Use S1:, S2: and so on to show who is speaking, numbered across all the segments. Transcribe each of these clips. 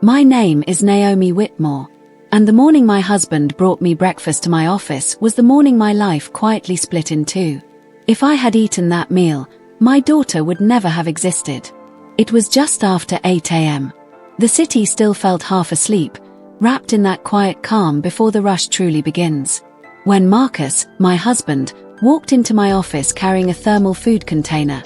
S1: My name is Naomi Whitmore, and the morning my husband brought me breakfast to my office was the morning my life quietly split in two. If I had eaten that meal, my daughter would never have existed. It was just after 8 a.m. The city still felt half asleep, wrapped in that quiet calm before the rush truly begins. When Marcus, my husband, walked into my office carrying a thermal food container,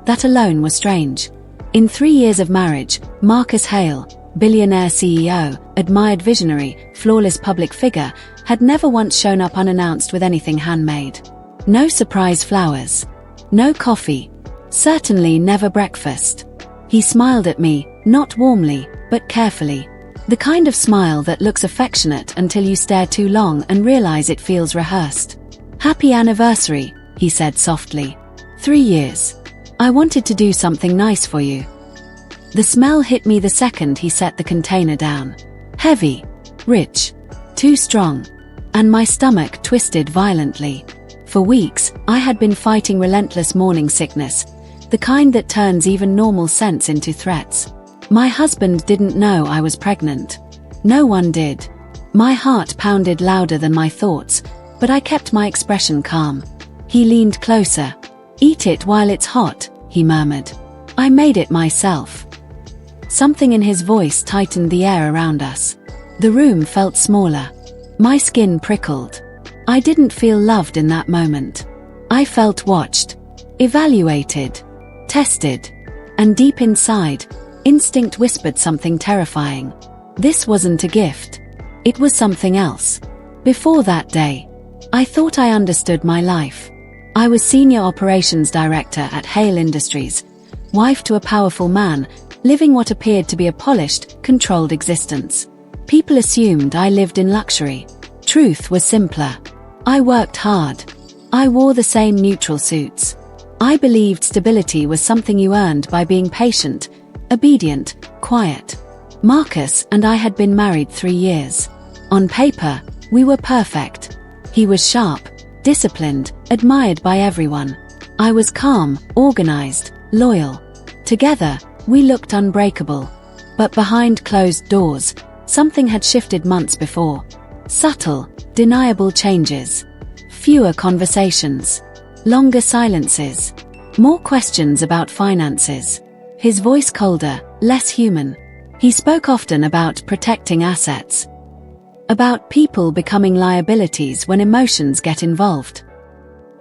S1: that alone was strange. In 3 years of marriage, Marcus Hale, billionaire CEO, admired visionary, flawless public figure, had never once shown up unannounced with anything handmade. No surprise flowers. No coffee. Certainly never breakfast. He smiled at me, not warmly, but carefully. The kind of smile that looks affectionate until you stare too long and realize it feels rehearsed. "Happy anniversary," he said softly. 3 years. I wanted to do something nice for you. The smell hit me the second he set the container down. Heavy, rich, too strong, and my stomach twisted violently. For weeks, I had been fighting relentless morning sickness, the kind that turns even normal sense into threats. My husband didn't know I was pregnant. No one did. My heart pounded louder than my thoughts, but I kept my expression calm. He leaned closer. "Eat it while it's hot," he murmured. "I made it myself." Something in his voice tightened the air around us. The room felt smaller. My skin prickled. I didn't feel loved in that moment. I felt watched, evaluated, tested, and deep inside, instinct whispered something terrifying. This wasn't a gift. It was something else. Before that day, I thought I understood my life. I was senior operations director at Hale Industries, wife to a powerful man, living what appeared to be a polished, controlled existence. People assumed I lived in luxury. Truth was simpler. I worked hard. I wore the same neutral suits. I believed stability was something you earned by being patient, obedient, quiet. Marcus and I had been married 3 years. On paper, we were perfect. He was sharp, disciplined, admired by everyone. I was calm, organized, loyal. Together, we looked unbreakable. But behind closed doors, something had shifted months before. Subtle, deniable changes. Fewer conversations. Longer silences. More questions about finances. His voice colder, less human. He spoke often about protecting assets. About people becoming liabilities when emotions get involved.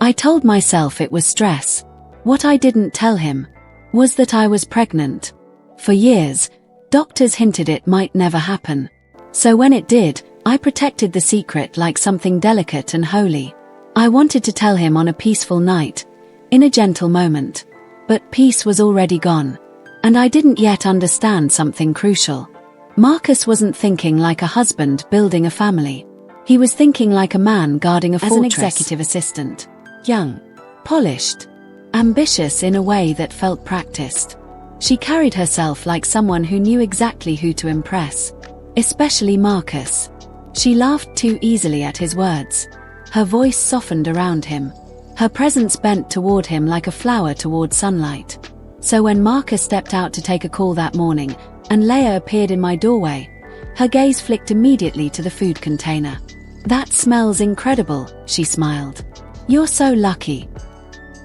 S1: I told myself it was stress. What I didn't tell him was that I was pregnant. For years, doctors hinted it might never happen. So when it did, I protected the secret like something delicate and holy. I wanted to tell him on a peaceful night, in a gentle moment. But peace was already gone. And I didn't yet understand something crucial. Marcus wasn't thinking like a husband building a family. He was thinking like a man guarding a fortress. As an executive assistant. Young. Polished. Ambitious in a way that felt practiced. She carried herself like someone who knew exactly who to impress. Especially Marcus. She laughed too easily at his words. Her voice softened around him. Her presence bent toward him like a flower toward sunlight. So when Marcus stepped out to take a call that morning, and Leah appeared in my doorway, her gaze flicked immediately to the food container. "That smells incredible," she smiled. "You're so lucky."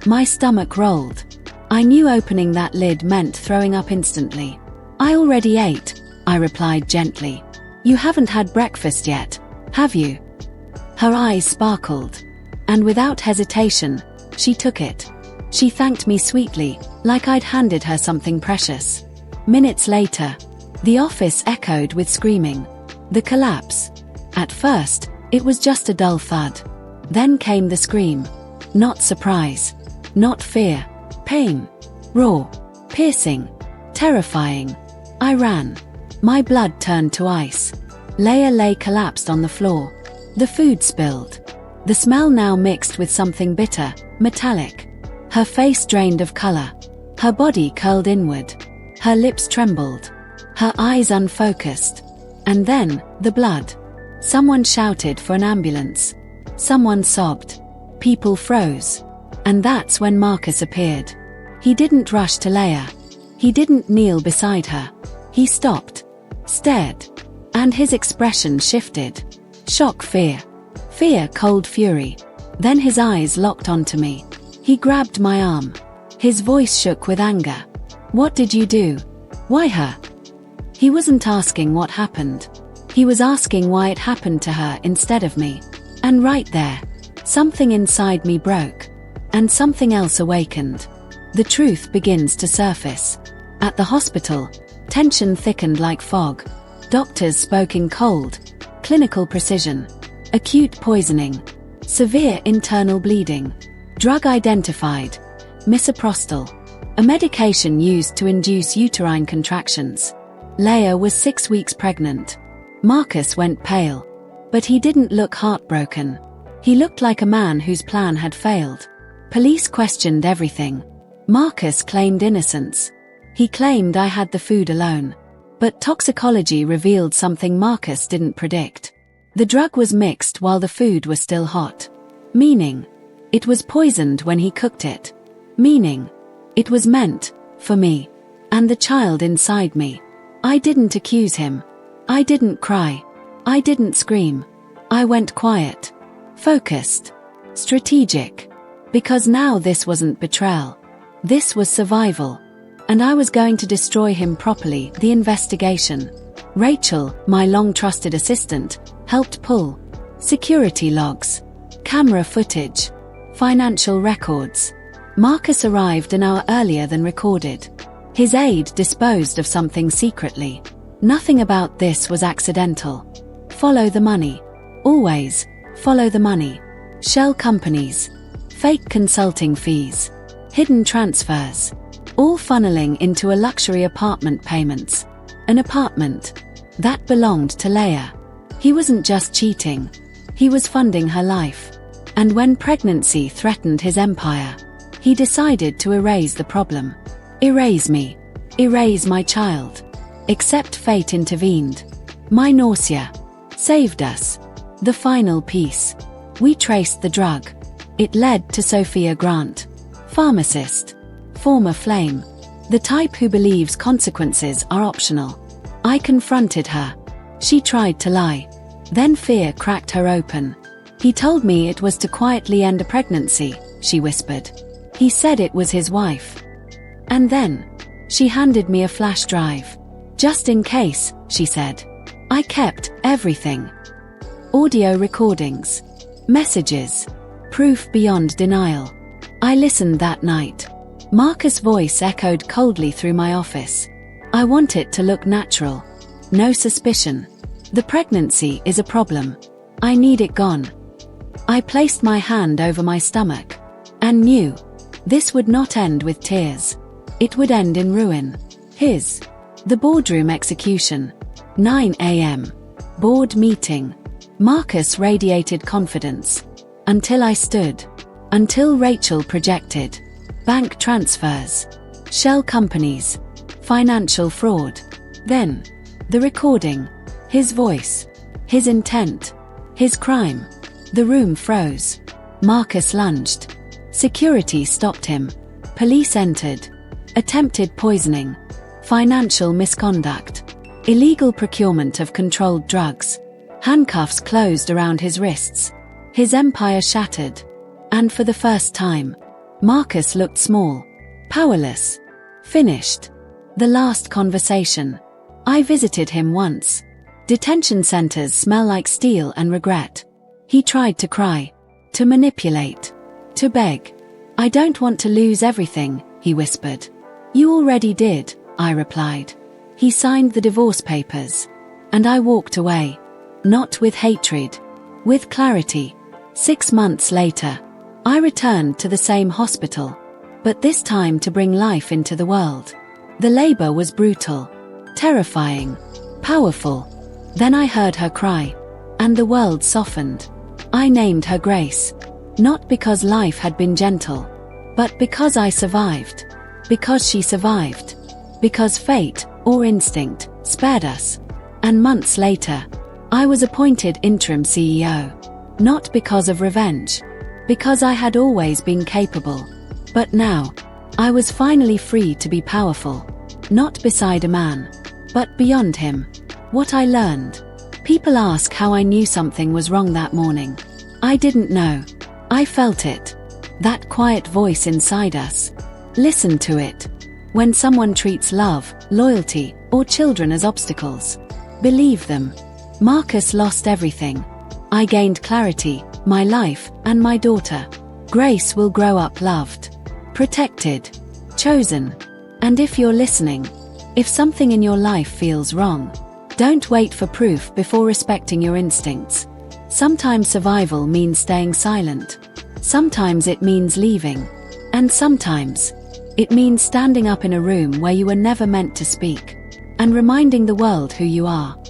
S1: My stomach rolled. I knew opening that lid meant throwing up instantly. "I already ate," I replied gently. "You haven't had breakfast yet, have you?" Her eyes sparkled. And without hesitation, she took it. She thanked me sweetly, like I'd handed her something precious. Minutes later, the office echoed with screaming. The collapse. At first, it was just a dull thud. Then came the scream. Not surprise. Not fear. Pain. Raw. Piercing. Terrifying. I ran. My blood turned to ice. Leah lay collapsed on the floor. The food spilled. The smell now mixed with something bitter, metallic. Her face drained of color. Her body curled inward. Her lips trembled. Her eyes unfocused. And then, the blood. Someone shouted for an ambulance. Someone sobbed. People froze. And that's when Marcus appeared. He didn't rush to Leah. He didn't kneel beside her. He stopped. stared. And his expression shifted. Shock, fear. Fear, cold fury. Then his eyes locked onto me. He grabbed my arm. His voice shook with anger. What did you do? Why her? He wasn't asking what happened. He was asking why it happened to her instead of me. And right there, something inside me broke. And something else awakened. The truth begins to surface. At the hospital, tension thickened like fog. Doctors spoke in cold, clinical precision. Acute poisoning. Severe internal bleeding. Drug identified. Misoprostol. A medication used to induce uterine contractions. Leah was 6 weeks pregnant. Marcus went pale. But he didn't look heartbroken. He looked like a man whose plan had failed. Police questioned everything. Marcus claimed innocence. He claimed I had the food alone. But toxicology revealed something Marcus didn't predict. The drug was mixed while the food was still hot. Meaning, it was poisoned when he cooked it. Meaning, it was meant for me and the child inside me. I didn't accuse him. I didn't cry. I didn't scream. I went quiet, focused, strategic. Because now this wasn't betrayal. This was survival. And I was going to destroy him properly. The investigation. Rachel, my long-trusted assistant, helped pull security logs, camera footage, financial records. Marcus arrived an hour earlier than recorded. His aide disposed of something secretly. Nothing about this was accidental. Follow the money. Always follow the money. Shell companies. Fake consulting fees. Hidden transfers. All funneling into a luxury apartment payments. An apartment that belonged to Leah. He wasn't just cheating. He was funding her life. And when pregnancy threatened his empire, he decided to erase the problem. Erase me. Erase my child. Except fate intervened. My nausea saved us. The final piece. We traced the drug. It led to Sophia Grant. Pharmacist. Former flame. The type who believes consequences are optional. I confronted her. She tried to lie. Then fear cracked her open. He told me it was to quietly end a pregnancy, she whispered. He said it was his wife. And then, she handed me a flash drive. Just in case, she said. I kept everything. Audio recordings. Messages. Proof beyond denial. I listened that night. Marcus' voice echoed coldly through my office. I want it to look natural. No suspicion. The pregnancy is a problem. I need it gone. I placed my hand over my stomach. And knew. This would not end with tears. It would end in ruin. The boardroom execution. 9 a.m. Board meeting. Marcus radiated confidence. Until I stood. Until Rachel projected. Bank transfers. Shell companies. Financial fraud. Then, the recording. His voice. His intent. His crime. The room froze. Marcus lunged. Security stopped him. Police entered. Attempted poisoning. Financial misconduct. Illegal procurement of controlled drugs. Handcuffs closed around his wrists. His empire shattered. And for the first time, Marcus looked small. Powerless. Finished. The last conversation. I visited him once. Detention centers smell like steel and regret. He tried to cry. To manipulate. To beg. I don't want to lose everything, he whispered. You already did, I replied. He signed the divorce papers. And I walked away. Not with hatred. With clarity. 6 months later, I returned to the same hospital. But this time to bring life into the world. The labor was brutal. Terrifying. Powerful. Then I heard her cry. And the world softened. I named her Grace. Not because life had been gentle. But because I survived. Because she survived. Because fate, or instinct, spared us. And months later, I was appointed interim CEO. Not because of revenge. Because I had always been capable. But now, I was finally free to be powerful. Not beside a man. But beyond him. What I learned. People ask how I knew something was wrong that morning. I didn't know. I felt it. That quiet voice inside us. Listen to it. When someone treats love, loyalty, or children as obstacles, believe them. Marcus lost everything. I gained clarity, my life, and my daughter. Grace will grow up loved, protected, chosen. And if you're listening, if something in your life feels wrong, don't wait for proof before respecting your instincts. Sometimes survival means staying silent. Sometimes it means leaving. And sometimes it means standing up in a room where you were never meant to speak and reminding the world who you are.